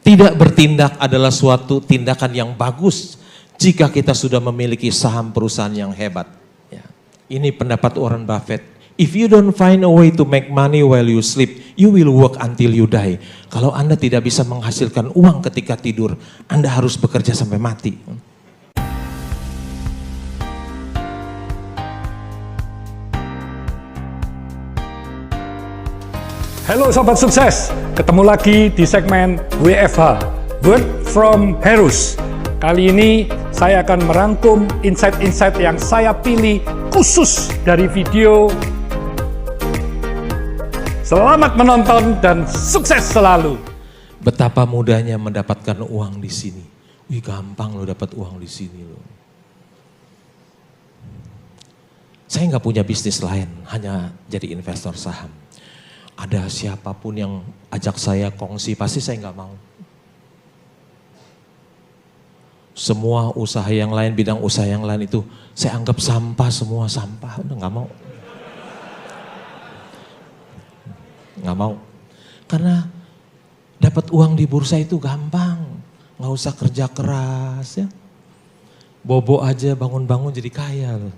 Tidak bertindak adalah suatu tindakan yang bagus jika kita sudah memiliki saham perusahaan yang hebat. Ya. Ini pendapat Warren Buffett. If you don't find a way to make money while you sleep, you will work until you die. Kalau Anda tidak bisa menghasilkan uang ketika tidur, Anda harus bekerja sampai mati. Halo Sobat Sukses, ketemu lagi di segmen WFH, Word from Heroes. Kali ini saya akan merangkum insight-insight yang saya pilih khusus dari video. Selamat menonton dan sukses selalu. Betapa mudahnya mendapatkan uang di sini. Wih, gampang lo dapat uang di sini lo. Saya nggak punya bisnis lain, hanya jadi investor saham. Ada siapapun yang ajak saya kongsi, pasti saya nggak mau. Semua usaha yang lain, bidang usaha yang lain itu saya anggap sampah, semua sampah, udah nggak mau. Nggak mau, karena dapat uang di bursa itu gampang, nggak usah kerja keras ya. Bobo aja bangun-bangun jadi kaya loh.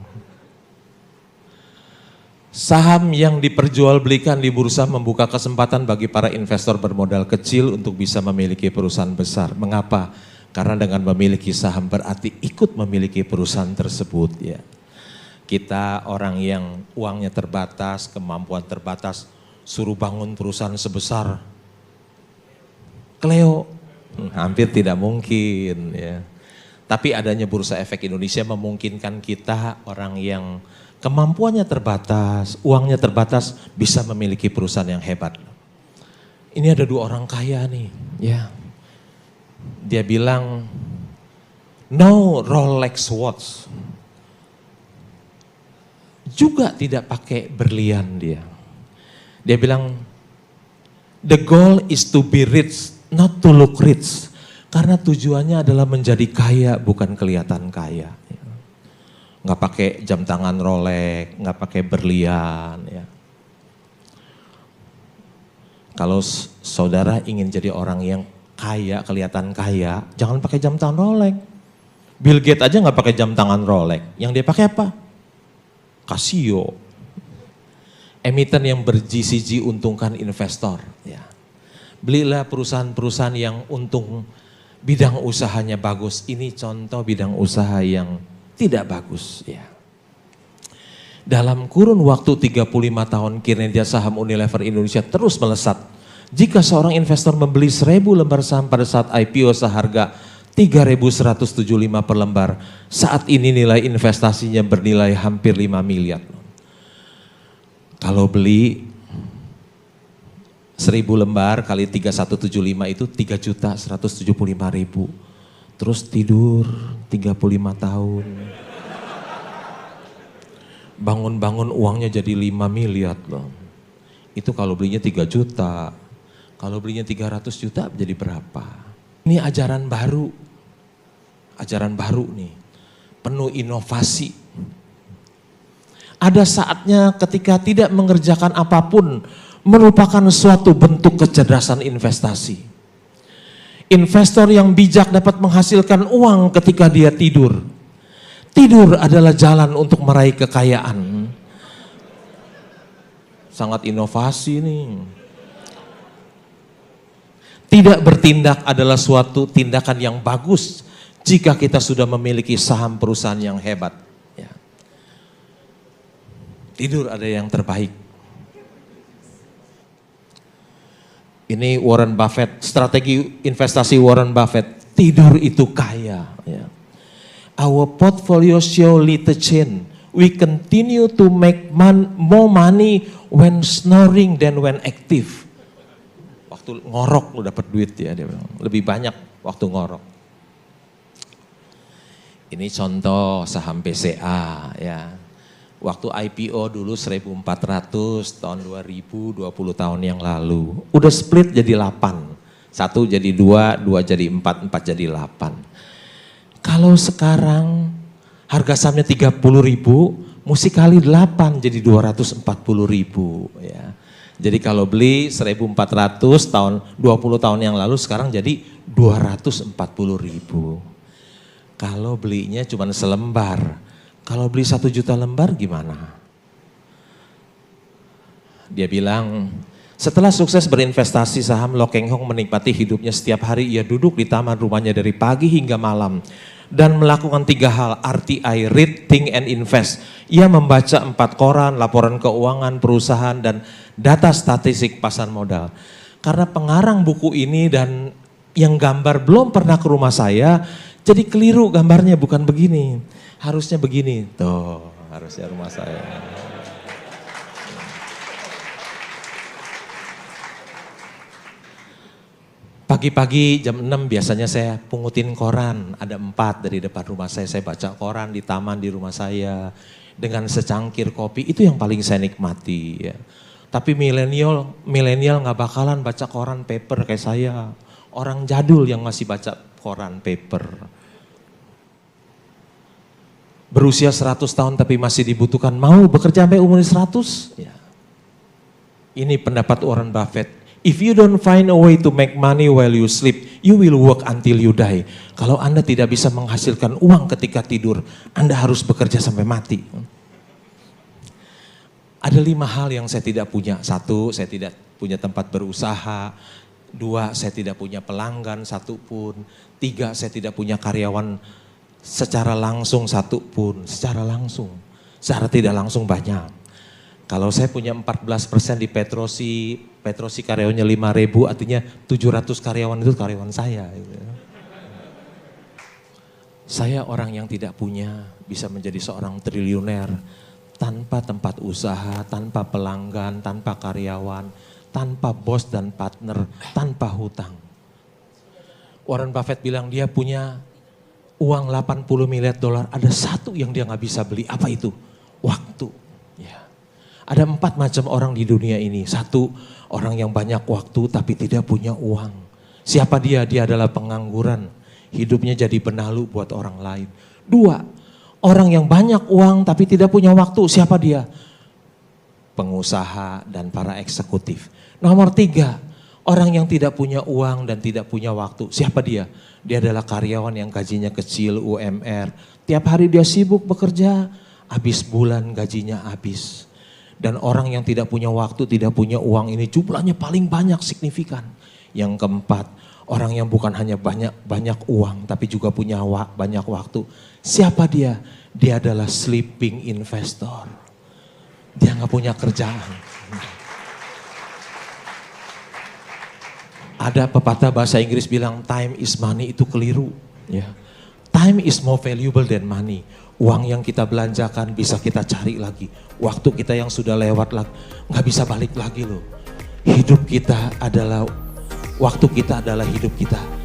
Saham yang diperjualbelikan di bursa membuka kesempatan bagi para investor bermodal kecil untuk bisa memiliki perusahaan besar. Mengapa? Karena dengan memiliki saham berarti ikut memiliki perusahaan tersebut ya. Kita orang yang uangnya terbatas, kemampuan terbatas, suruh bangun perusahaan sebesar Cleo, hampir tidak mungkin ya. Tapi adanya Bursa Efek Indonesia memungkinkan kita orang yang kemampuannya terbatas, uangnya terbatas, bisa memiliki perusahaan yang hebat. Ini ada dua orang kaya nih, ya. Dia bilang, no Rolex watch. Juga tidak pakai berlian dia. Dia bilang, the goal is to be rich, not to look rich. Karena tujuannya adalah menjadi kaya, bukan kelihatan kaya. Nggak pakai jam tangan Rolex, nggak pakai berlian. Ya. Kalau saudara ingin jadi orang yang kaya, kelihatan kaya, jangan pakai jam tangan Rolex. Bill Gates aja nggak pakai jam tangan Rolex. Yang dia pakai apa? Casio. Emiten yang ber-GCG untungkan investor. Ya. Belilah perusahaan-perusahaan yang untung, bidang usahanya bagus. Ini contoh bidang usaha yang tidak bagus ya. Dalam kurun waktu 35 tahun kinerja saham Unilever Indonesia terus melesat. Jika seorang investor membeli 1000 lembar saham pada saat IPO seharga 3.175 per lembar, saat ini nilai investasinya bernilai hampir 5 miliar. Kalau beli 1000 lembar kali 3175 itu 3.175.000. Terus tidur 35 tahun. Bangun-bangun uangnya jadi 5 miliar loh. Itu kalau belinya 3 juta. Kalau belinya 300 juta jadi berapa? Ini ajaran baru. Ajaran baru nih. Penuh inovasi. Ada saatnya ketika tidak mengerjakan apapun merupakan suatu bentuk kecerdasan investasi. Investor yang bijak dapat menghasilkan uang ketika dia tidur. Tidur adalah jalan untuk meraih kekayaan. Sangat inovasi nih. Tidak bertindak adalah suatu tindakan yang bagus jika kita sudah memiliki saham perusahaan yang hebat. Ya. Tidur ada yang terbaik. Ini Warren Buffett, strategi investasi Warren Buffett, tidur itu kaya. Ya. Our portfolio show little change. We continue to make more money when snoring than when active. Waktu ngorok lu dapat duit ya, dia bilang. Lebih banyak waktu ngorok. Ini contoh saham BCA ya. Waktu IPO dulu 1.400 tahun 2000, 20 tahun yang lalu. Udah split jadi 8. 1 jadi 2, 2 jadi 4, 4 jadi 8. Kalau sekarang harga sahamnya 30.000, mesti kali 8 jadi 240.000 ya. Jadi kalau beli 1.400 tahun 20 tahun yang lalu sekarang jadi 240.000. Kalau belinya cuma selembar, kalau beli 1 juta lembar gimana? Dia bilang, setelah sukses berinvestasi saham, Lo Keng Hong menikmati hidupnya. Setiap hari ia duduk di taman rumahnya dari pagi hingga malam dan melakukan 3 hal, RTI, read, think, and invest. Ia membaca 4 koran, laporan keuangan, perusahaan, dan data statistik pasar modal. Karena pengarang buku ini dan yang gambar belum pernah ke rumah saya, jadi keliru gambarnya, bukan begini. Harusnya begini, tuh harusnya rumah saya. Pagi-pagi jam 6 biasanya saya pungutin koran, ada 4 dari depan rumah saya baca koran di taman di rumah saya dengan secangkir kopi, itu yang paling saya nikmati ya. Tapi milenial nggak bakalan baca koran paper kayak saya, orang jadul yang masih baca koran paper. Berusia 100 tahun tapi masih dibutuhkan, mau bekerja sampai umur 100? Ya. Ini pendapat Warren Buffett. If you don't find a way to make money while you sleep, you will work until you die. Kalau Anda tidak bisa menghasilkan uang ketika tidur, Anda harus bekerja sampai mati. Ada 5 hal yang saya tidak punya. 1, saya tidak punya tempat berusaha. 2, saya tidak punya pelanggan satupun. 3, saya tidak punya karyawan secara langsung satupun. Secara langsung, secara tidak langsung banyak. Kalau saya punya 14% di Petrosi karyawannya 5.000, artinya 700 karyawan itu karyawan saya. Saya orang yang tidak punya bisa menjadi seorang triliuner tanpa tempat usaha, tanpa pelanggan, tanpa karyawan, tanpa bos dan partner, tanpa hutang. Warren Buffett bilang dia punya uang 80 miliar dolar, ada 1 yang dia nggak bisa beli, apa itu? Waktu. Ya. Ada 4 macam orang di dunia ini. 1, orang yang banyak waktu tapi tidak punya uang. Siapa dia? Dia adalah pengangguran. Hidupnya jadi benalu buat orang lain. 2, orang yang banyak uang tapi tidak punya waktu. Siapa dia? Pengusaha dan para eksekutif. Nomor 3, orang yang tidak punya uang dan tidak punya waktu. Siapa dia? Dia adalah karyawan yang gajinya kecil, UMR. Tiap hari dia sibuk bekerja, habis bulan gajinya habis. Dan orang yang tidak punya waktu, tidak punya uang ini jumlahnya paling banyak, signifikan. Yang keempat, orang yang bukan hanya banyak uang tapi juga punya banyak waktu. Siapa dia? Dia adalah sleeping investor. Dia nggak punya kerjaan. Ada pepatah bahasa Inggris bilang time is money, itu keliru. Ya. Time is more valuable than money. Uang yang kita belanjakan bisa kita cari lagi. Waktu kita yang sudah lewat nggak bisa balik lagi loh. Hidup kita adalah, waktu kita adalah hidup kita.